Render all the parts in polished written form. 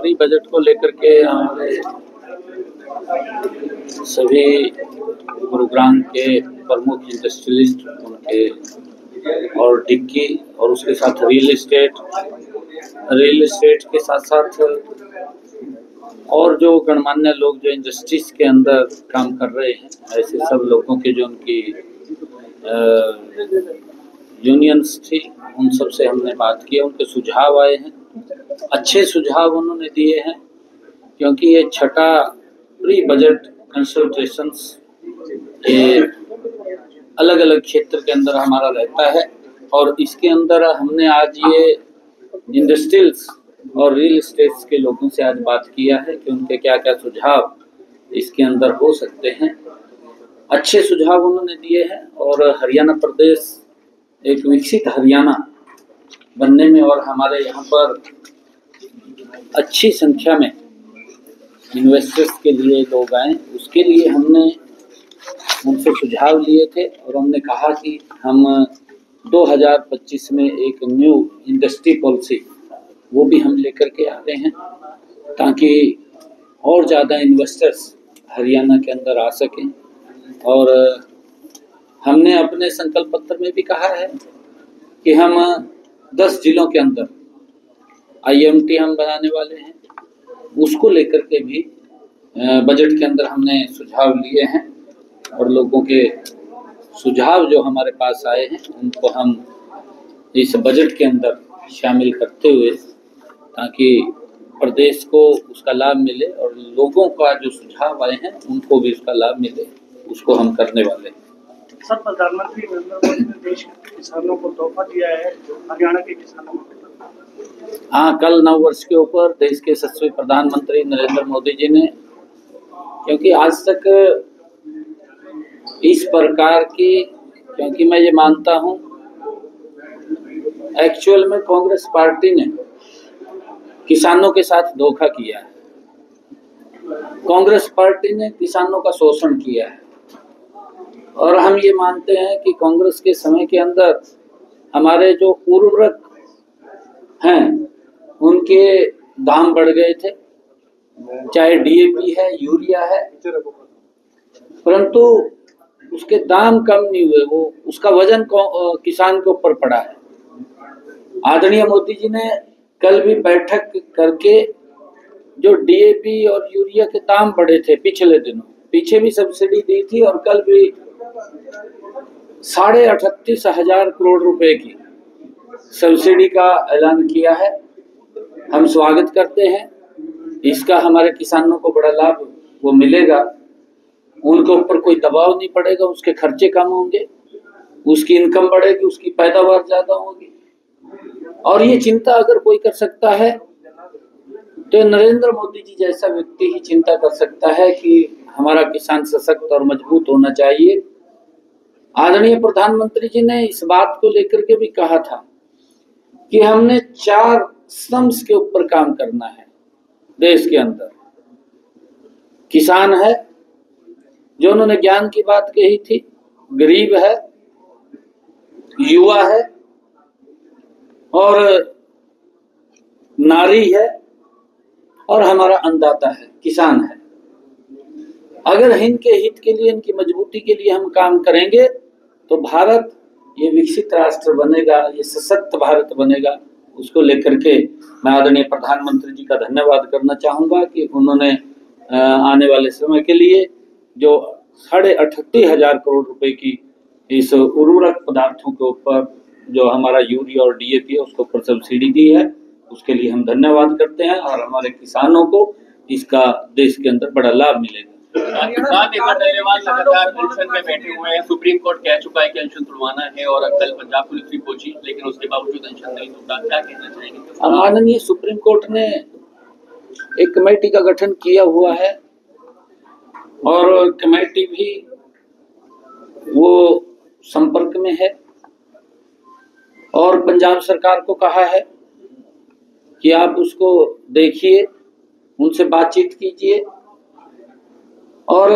Pre budget को लेकर के हमारे सभी गुरुग्राम के प्रमुख इंडस्ट्रियलिस्ट उनके और डिक्की और उसके साथ रियल एस्टेट के साथ साथ और जो गणमान्य लोग जो इंडस्ट्रीज के अंदर काम कर रहे हैं, ऐसे सब लोगों के जो उनकी यूनियंस थी, उन सब से हमने बात की। उनके सुझाव आए हैं, अच्छे सुझाव उन्होंने दिए हैं, क्योंकि ये छठा प्री बजट कंसल्टेशंस ये अलग अलग क्षेत्र के अंदर हमारा रहता है और इसके अंदर हमने आज ये इंडस्ट्रियल्स और रियल एस्टेट्स के लोगों से आज बात किया है कि उनके क्या क्या सुझाव इसके अंदर हो सकते हैं। अच्छे सुझाव उन्होंने दिए हैं और हरियाणा प्रदेश एक विकसित हरियाणा बनने में और हमारे यहाँ पर अच्छी संख्या में इन्वेस्टर्स के लिए लोग आए, उसके लिए हमने उनसे सुझाव लिए थे और हमने कहा कि हम 2025 में एक न्यू इंडस्ट्री पॉलिसी वो भी हम लेकर के आते हैं ताकि और ज़्यादा इन्वेस्टर्स हरियाणा के अंदर आ सकें। और हमने अपने संकल्प पत्र में भी कहा है कि हम 10 जिलों के अंदर IMT हम बनाने वाले हैं, उसको लेकर के भी बजट के अंदर हमने सुझाव लिए हैं और लोगों के सुझाव जो हमारे पास आए हैं उनको हम इस बजट के अंदर शामिल करते हुए ताकि प्रदेश को उसका लाभ मिले और लोगों का जो सुझाव आए हैं उनको भी उसका लाभ मिले, उसको हम करने वाले हैं। सर, प्रधानमंत्री नरेंद्र मोदी ने देश के किसानों को तोहफा दिया है, हरियाणा के किसानों को। हाँ, कल नव वर्ष के ऊपर देश के यशस्वी प्रधानमंत्री नरेंद्र मोदी जी ने, क्योंकि आज तक इस प्रकार की, क्योंकि मैं ये मानता हूँ एक्चुअल में कांग्रेस पार्टी ने किसानों के साथ धोखा किया है, कांग्रेस पार्टी ने किसानों का शोषण किया है और हम ये मानते हैं कि कांग्रेस के समय के अंदर हमारे जो उर्वरक हैं उनके दाम बढ़ गए थे, चाहे DAP है, यूरिया है, परंतु उसके दाम कम नहीं हुए, वो उसका वजन किसान के ऊपर पड़ा है। आदरणीय मोदी जी ने कल भी बैठक करके जो DAP और यूरिया के दाम बढ़े थे पिछले दिनों, पीछे भी सब्सिडी दी थी और कल भी 38,500 करोड़ रुपए की सब्सिडी का ऐलान किया है। हम स्वागत करते हैं, इसका हमारे किसानों को बड़ा लाभ वो मिलेगा, उनके ऊपर कोई दबाव नहीं पड़ेगा, उसके खर्चे कम होंगे, उसकी इनकम बढ़ेगी, उसकी पैदावार ज्यादा होगी। और ये चिंता अगर कोई कर सकता है तो नरेंद्र मोदी जी जैसा व्यक्ति ही चिंता कर सकता है कि हमारा किसान सशक्त और मजबूत होना चाहिए। आदरणीय प्रधानमंत्री जी ने इस बात को लेकर के भी कहा था कि हमने 4 स्तंभ के ऊपर काम करना है देश के अंदर। किसान है, जो उन्होंने ज्ञान की बात कही थी, गरीब है, युवा है और नारी है और हमारा अन्नदाता है, किसान है। अगर इनके हित के लिए, इनकी मजबूती के लिए हम काम करेंगे तो भारत ये विकसित राष्ट्र बनेगा, ये सशक्त भारत बनेगा। उसको लेकर के मैं आदरणीय प्रधानमंत्री जी का धन्यवाद करना चाहूँगा कि उन्होंने आने वाले समय के लिए जो 38,500 करोड़ रुपए की इस उर्वरक पदार्थों के ऊपर जो हमारा यूरिया और DAP है उसके ऊपर सब्सिडी दी है, उसके लिए हम धन्यवाद करते हैं और हमारे किसानों को इसका देश के अंदर बड़ा लाभ मिलेगा। लगातार अनशन में बैठे हुए हैं, सुप्रीम कोर्ट कह चुका है कि अनशन तुड़वाना है और कल पंजाब पुलिस भी पहुंची, लेकिन उसके बावजूद अनशन नहीं टूटा, क्या कहना चाहेंगे? माननीय सुप्रीम कोर्ट ने एक कमेटी का गठन किया हुआ है और कमेटी भी वो संपर्क में है और पंजाब सरकार को कहा है कि आप उसको देखिए, उनसे बातचीत कीजिए। और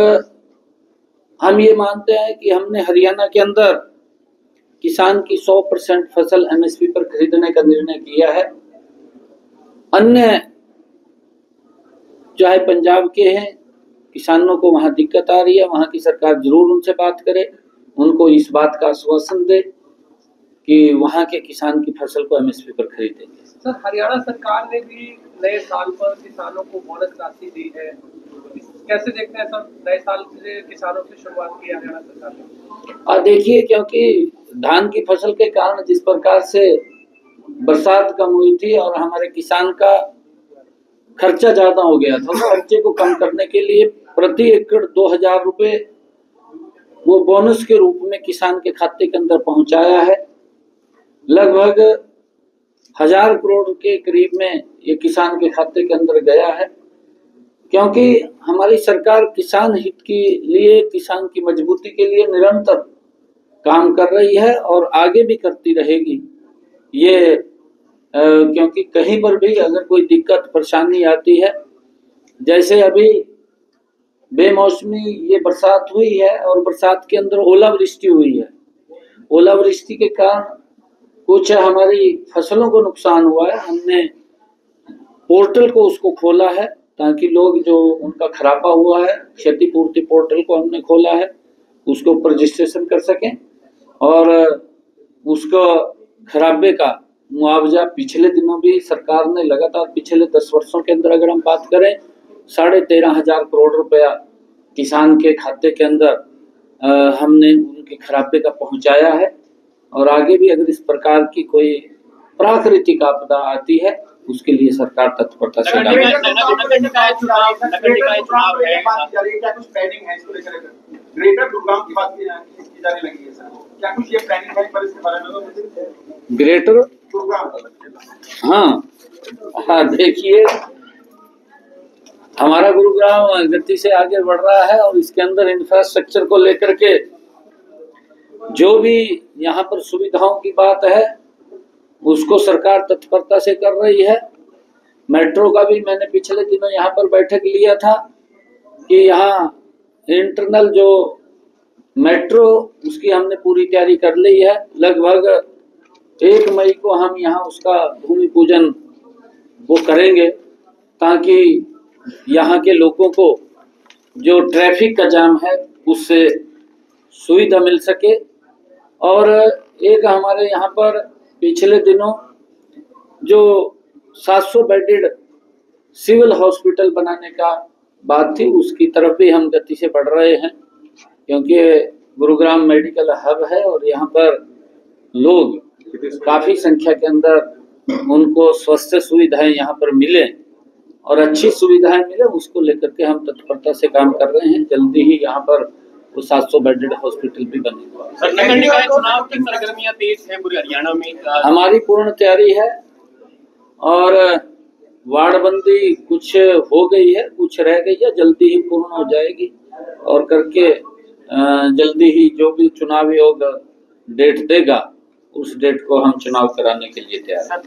हम ये मानते हैं कि हमने हरियाणा के अंदर किसान की 100% फसल MSP पर खरीदने का निर्णय किया है। अन्य चाहे पंजाब के हैं, किसानों को वहाँ दिक्कत आ रही है, वहाँ की सरकार जरूर उनसे बात करे, उनको इस बात का आश्वासन दे कि वहाँ के किसान की फसल को एमएसपी पर खरीदेंगे। सर, हरियाणा सरकार ने भी नए साल पर किसानों को बोनस राशि दी है, कैसे देखते हैं सर? नए साल से किसानों से शुरुआत की हरियाणा सरकार ने। देखिए, क्योंकि धान की फसल के कारण जिस प्रकार से बरसात कम हुई थी और हमारे किसान का खर्चा ज्यादा हो गया था, तो खर्चे को कम करने के लिए प्रति एकड़ 2000 रुपए वो बोनस के रूप में किसान के खाते के अंदर पहुंचाया है। लगभग 1000 करोड़ के करीब में ये किसान के खाते के अंदर गया है, क्योंकि हमारी सरकार किसान हित के लिए, किसान की मजबूती के लिए निरंतर काम कर रही है और आगे भी करती रहेगी। ये क्योंकि कहीं पर भी अगर कोई दिक्कत परेशानी आती है, जैसे अभी बेमौसमी ये बरसात हुई है और बरसात के अंदर ओलावृष्टि हुई है, ओलावृष्टि के कारण कुछ हमारी फसलों को नुकसान हुआ है। हमने पोर्टल को उसको खोला है ताकि लोग जो उनका खराबा हुआ है, क्षतिपूर्ति पोर्टल को हमने खोला है, उसके ऊपर रजिस्ट्रेशन कर सकें और उसको खराबे का मुआवजा पिछले दिनों भी सरकार ने लगातार पिछले 10 वर्षों के अंदर अगर हम बात करें 13,500 करोड़ रुपया किसान के खाते के अंदर हमने उनके खराबे का पहुंचाया है। और आगे भी अगर इस प्रकार की कोई प्राकृतिक आपदा आती है उसके लिए सरकार तत्परता से काम ग्रेटर हाँ, देखिए, हमारा गुरुग्राम गति से आगे बढ़ रहा है और इसके अंदर इंफ्रास्ट्रक्चर को लेकर के जो भी यहाँ पर सुविधाओं की बात है उसको सरकार तत्परता से कर रही है। मेट्रो का भी मैंने पिछले दिनों यहाँ पर बैठक लिया था कि यहाँ इंटरनल जो मेट्रो उसकी हमने पूरी तैयारी कर ली है। लगभग 1 मई को हम यहाँ उसका भूमि पूजन वो करेंगे ताकि यहाँ के लोगों को जो ट्रैफिक का जाम है उससे सुविधा मिल सके। और एक हमारे यहाँ पर पिछले दिनों जो 700 बेडेड सिविल हॉस्पिटल बनाने का बात थी उसकी तरफ भी हम गति से बढ़ रहे हैं, क्योंकि गुरुग्राम मेडिकल हब है और यहाँ पर लोग काफी संख्या के अंदर उनको स्वास्थ्य सुविधाएं यहाँ पर मिले और अच्छी सुविधाएं मिले, उसको लेकर के हम तत्परता से काम कर रहे हैं। जल्दी ही यहाँ पर वो 700 बेडेड हॉस्पिटल भी बनेगा। नगर निकाय चुनाव की सरगर्मियां तेज है पूरे हरियाणा में, हमारी पूर्ण तैयारी है और वार्डबंदी कुछ हो गई है, कुछ रह गई है, जल्दी ही पूर्ण हो जाएगी और करके जल्दी ही जो भी चुनावी आयोग डेट देगा उस डेट को हम चुनाव कराने के लिए तैयार हैं।